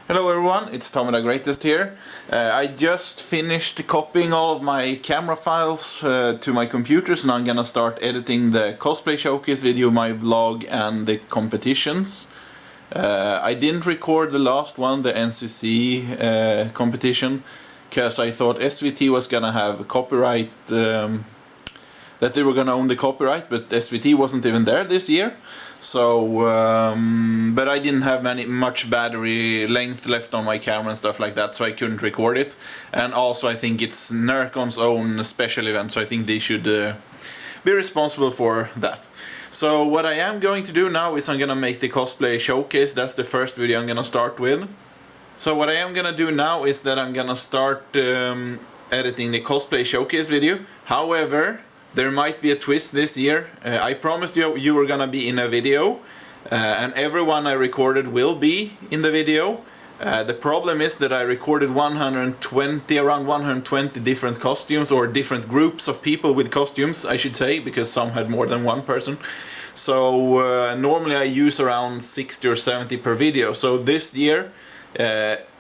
Hello everyone, it's Tommy the Greatest here. I just finished copying all of my camera files to my computer, so now I'm gonna start editing the cosplay showcase video, my vlog and the competitions. I didn't record the last one, the NCC competition, because I thought SVT was gonna have copyright, that they were gonna own the copyright, but SVT wasn't even there this year. So, but I didn't have much battery length left on my camera and stuff like that, so I couldn't record it. And also I think it's Närcon's own special event, so I think they should be responsible for that. So what I am going to do now is I'm gonna make the cosplay showcase. That's the first video I'm gonna start with. So what I am gonna do now is that I'm gonna start editing the cosplay showcase video. However, there might be a twist this year. I promised you were gonna be in a video, and everyone I recorded will be in the video. The problem is that I recorded around 120 different costumes, or different groups of people with costumes, I should say, because some had more than one person. So normally I use around 60 or 70 per video. So this year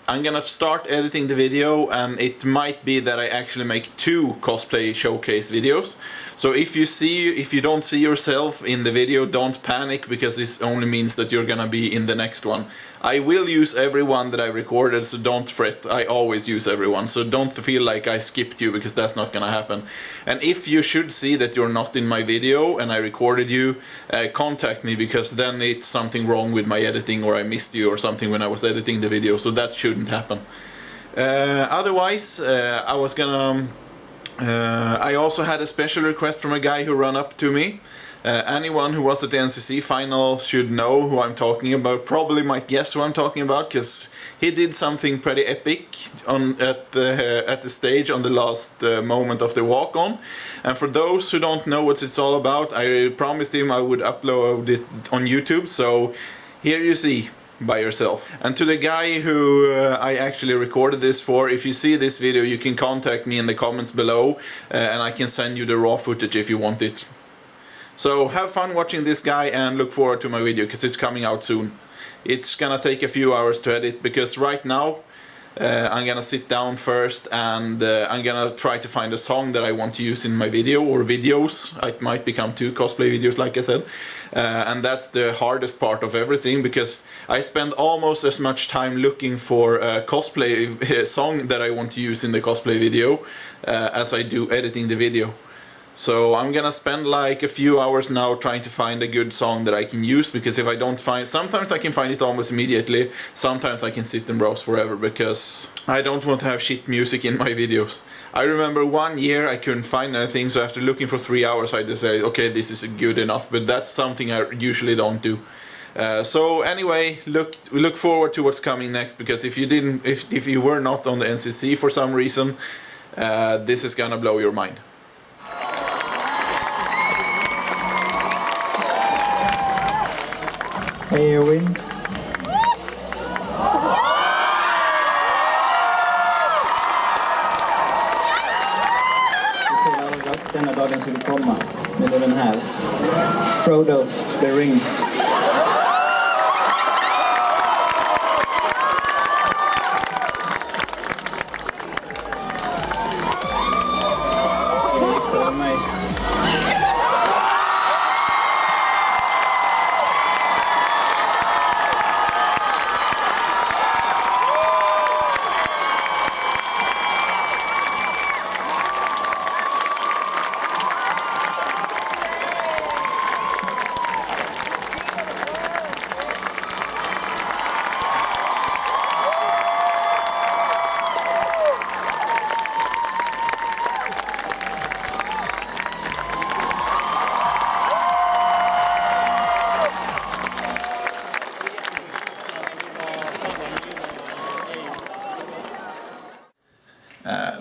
I'm gonna start editing the video, and it might be that I actually make 2 cosplay showcase videos. So if you don't see yourself in the video, don't panic, because this only means that you're gonna be in the next one. I will use everyone that I recorded, so don't fret. I always use everyone, so don't feel like I skipped you, because that's not gonna happen. And if you should see that you're not in my video and I recorded you, contact me, because then it's something wrong with my editing, or I missed you or something when I was editing the video, so that shouldn't happen. Otherwise, I also had a special request from a guy who ran up to me. Anyone who was at the NCC final should know who I'm talking about, probably might guess who I'm talking about, because he did something pretty epic at the stage on the last moment of the walk-on. And for those who don't know what it's all about, I promised him I would upload it on YouTube, so here you see by yourself. And to the guy who I actually recorded this for, if you see this video, you can contact me in the comments below, and I can send you the raw footage if you want it. So have fun watching this guy, and look forward to my video, because it's coming out soon. It's gonna take a few hours to edit, because right now I'm gonna sit down first, and I'm gonna try to find a song that I want to use in my video, or videos. It might become 2 cosplay videos, like I said. And that's the hardest part of everything, because I spend almost as much time looking for a cosplay song that I want to use in the cosplay video as I do editing the video. So I'm gonna spend like a few hours now trying to find a good song that I can use, because if I don't find, sometimes I can find it almost immediately, sometimes I can sit and browse forever, because I don't want to have shit music in my videos. I remember one year I couldn't find anything, so after looking for 3 hours I decided, okay, this is good enough, but that's something I usually don't do. So anyway, look forward to what's coming next, because if you were not on the NCC for some reason, this is gonna blow your mind. Hey, Owen. Denna dagen skulle komma, men det är den här. Frodo, the ring.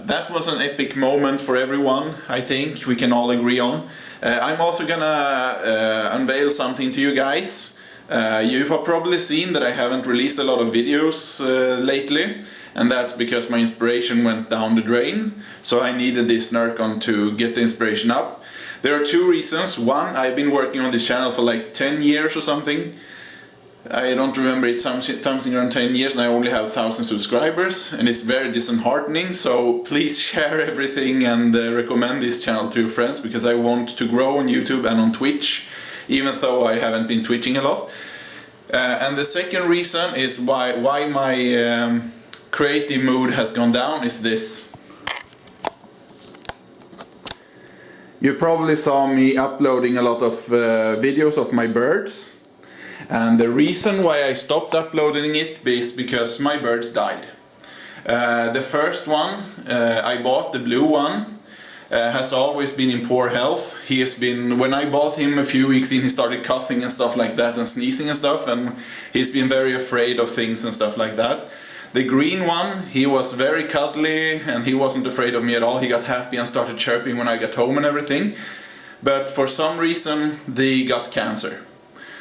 That was an epic moment for everyone, I think, we can all agree on. I'm also gonna unveil something to you guys. You have probably seen that I haven't released a lot of videos lately, and that's because my inspiration went down the drain, so I needed this Närcon to get the inspiration up. There are 2 reasons. One, I've been working on this channel for like 10 years or something, I don't remember, it's something around 10 years and I only have 1,000 subscribers, and it's very disheartening, so please share everything and recommend this channel to your friends, because I want to grow on YouTube and on Twitch, even though I haven't been twitching a lot. And the second reason is why my creative mood has gone down is this. You probably saw me uploading a lot of videos of my birds. And the reason why I stopped uploading it is because my birds died. The first one I bought, the blue one, has always been in poor health. He has been, when I bought him a few weeks in, he started coughing and stuff like that and sneezing and stuff, and he's been very afraid of things and stuff like that. The green one, he was very cuddly and he wasn't afraid of me at all. He got happy and started chirping when I got home and everything. But for some reason they got cancer.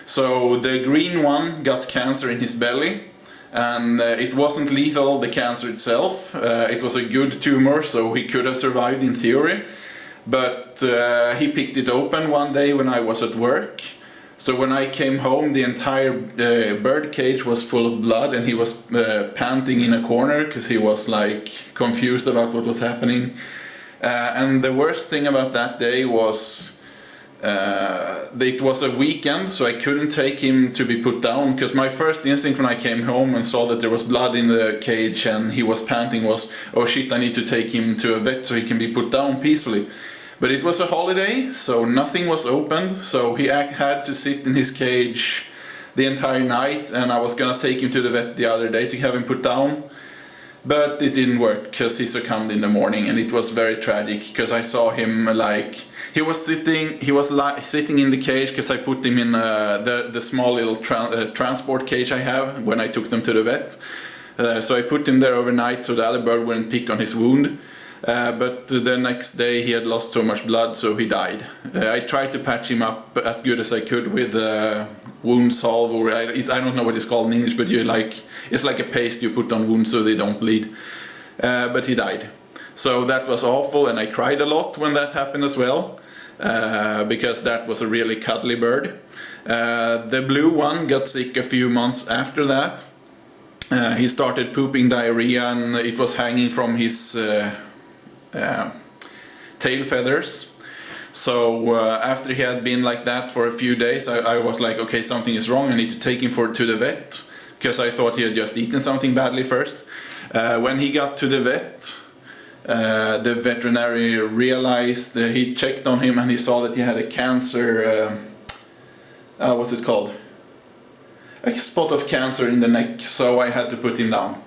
So the green one got cancer in his belly, and it wasn't lethal, the cancer itself. It was a good tumor, so he could have survived in theory. But he picked it open one day when I was at work. So when I came home, the entire bird cage was full of blood, and he was panting in a corner because he was like confused about what was happening. And the worst thing about that day was it was a weekend, so I couldn't take him to be put down, because my first instinct when I came home and saw that there was blood in the cage and he was panting was, oh shit, I need to take him to a vet so he can be put down peacefully. But it was a holiday, so nothing was opened, so he had to sit in his cage the entire night, and I was gonna take him to the vet the other day to have him put down. But it didn't work, because he succumbed in the morning, and it was very tragic, because I saw him like... He was sitting in the cage, because I put him in the small little transport cage I have when I took them to the vet. So I put him there overnight so the other bird wouldn't pick on his wound. But the next day he had lost so much blood, so he died. I tried to patch him up as good as I could with wound salve, or I don't know what it's called in English, but it's like a paste you put on wounds so they don't bleed. But he died. So that was awful, and I cried a lot when that happened as well, because that was a really cuddly bird. The blue one got sick a few months after that. He started pooping diarrhea, and it was hanging from his tail feathers. So after he had been like that for a few days, I was like, okay, something is wrong, I need to take him to the vet, because I thought he had just eaten something badly first. When he got to the vet, the veterinary realized, he checked on him and he saw that he had a cancer, what's it called? A spot of cancer in the neck, so I had to put him down.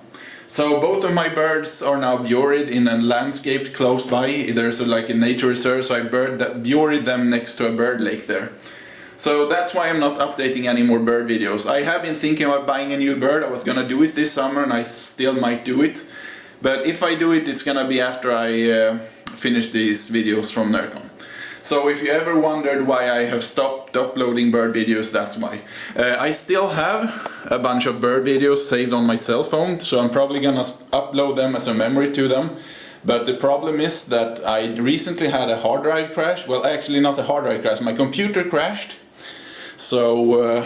So both of my birds are now buried in a landscape close by. There's like a nature reserve, so I buried them next to a bird lake there. So that's why I'm not updating any more bird videos. I have been thinking about buying a new bird. I was gonna do it this summer, and I still might do it. But if I do it, it's gonna be after I finish these videos from Närcon. So if you ever wondered why I have stopped uploading bird videos, that's why. I still have a bunch of bird videos saved on my cell phone, so I'm probably gonna upload them as a memory to them. But the problem is that I recently had a hard drive crash. Well, actually not a hard drive crash, my computer crashed. So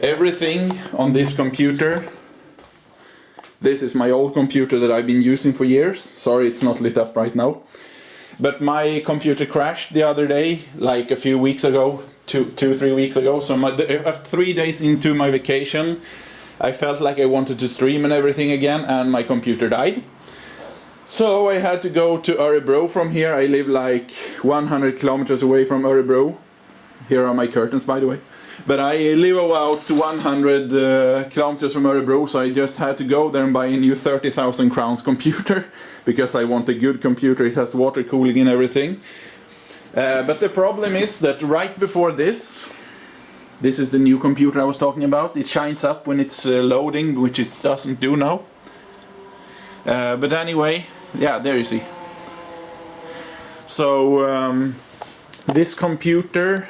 everything on this computer, this is my old computer that I've been using for years. Sorry, it's not lit up right now. But my computer crashed the other day, like a few weeks ago, 2-3 weeks ago. So 3 days into my vacation, I felt like I wanted to stream and everything again, and my computer died. So I had to go to Örebro from here. I live like 100 kilometers away from Örebro. Here are my curtains, by the way. But I live about 100 kilometers from Örebro, so I just had to go there and buy a new 30,000 crowns computer, because I want a good computer. It has water cooling and everything. But the problem is that right before this is the new computer I was talking about. It shines up when it's loading, which it doesn't do now. But anyway, yeah, there you see. So this computer,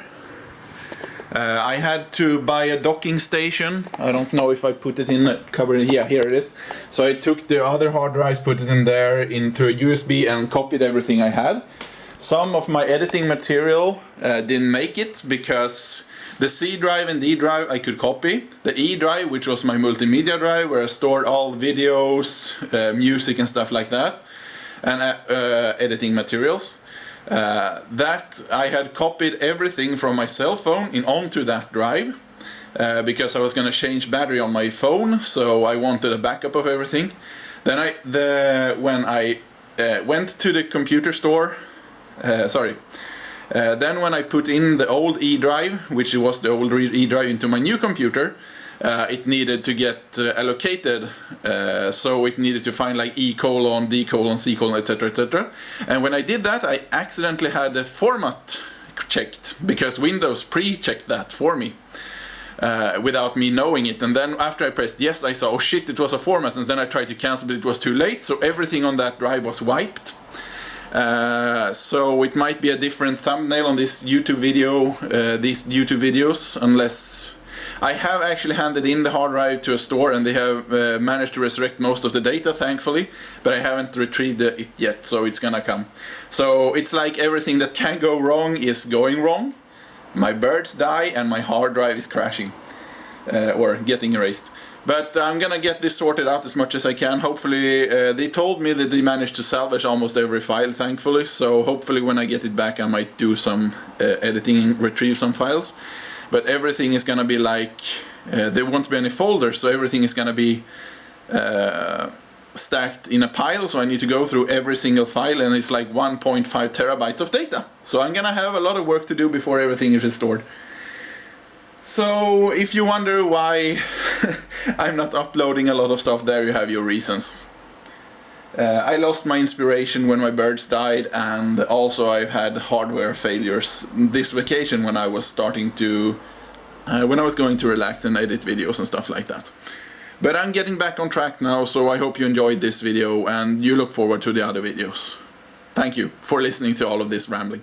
I had to buy a docking station. I don't know if I put it in the cupboard. Yeah, here it is. So I took the other hard drives, put it in there into a USB, and copied everything I had. Some of my editing material didn't make it because the C drive and D drive I could copy. The E drive, which was my multimedia drive, where I stored all videos, music and stuff like that, and editing materials. That I had copied everything from my cell phone onto that drive because I was going to change battery on my phone, so I wanted a backup of everything. Then when I went to the computer store, then when I put in the old E drive, which was the old E drive, into my new computer, it needed to get allocated, so it needed to find like E:, D:, C:, etc, etc. And when I did that, I accidentally had the format checked, because Windows pre-checked that for me without me knowing it. And then after I pressed yes, I saw, oh shit, it was a format, and then I tried to cancel, but it was too late, so everything on that drive was wiped. So it might be a different thumbnail on this YouTube video, these YouTube videos, unless I have actually handed in the hard drive to a store and they have managed to resurrect most of the data, thankfully, but I haven't retrieved it yet, so it's gonna come. So it's like everything that can go wrong is going wrong. My birds die and my hard drive is crashing, or getting erased. But I'm gonna get this sorted out as much as I can. Hopefully, they told me that they managed to salvage almost every file, thankfully, so hopefully when I get it back I might do some editing and retrieve some files. But everything is gonna be like, there won't be any folders, so everything is gonna be stacked in a pile, so I need to go through every single file, and it's like 1.5 terabytes of data. So I'm gonna have a lot of work to do before everything is restored. So if you wonder why I'm not uploading a lot of stuff, there you have your reasons. I lost my inspiration when my birds died, and also I've had hardware failures this vacation when I was starting to, when I was going to relax and edit videos and stuff like that. But I'm getting back on track now, so I hope you enjoyed this video and you look forward to the other videos. Thank you for listening to all of this rambling.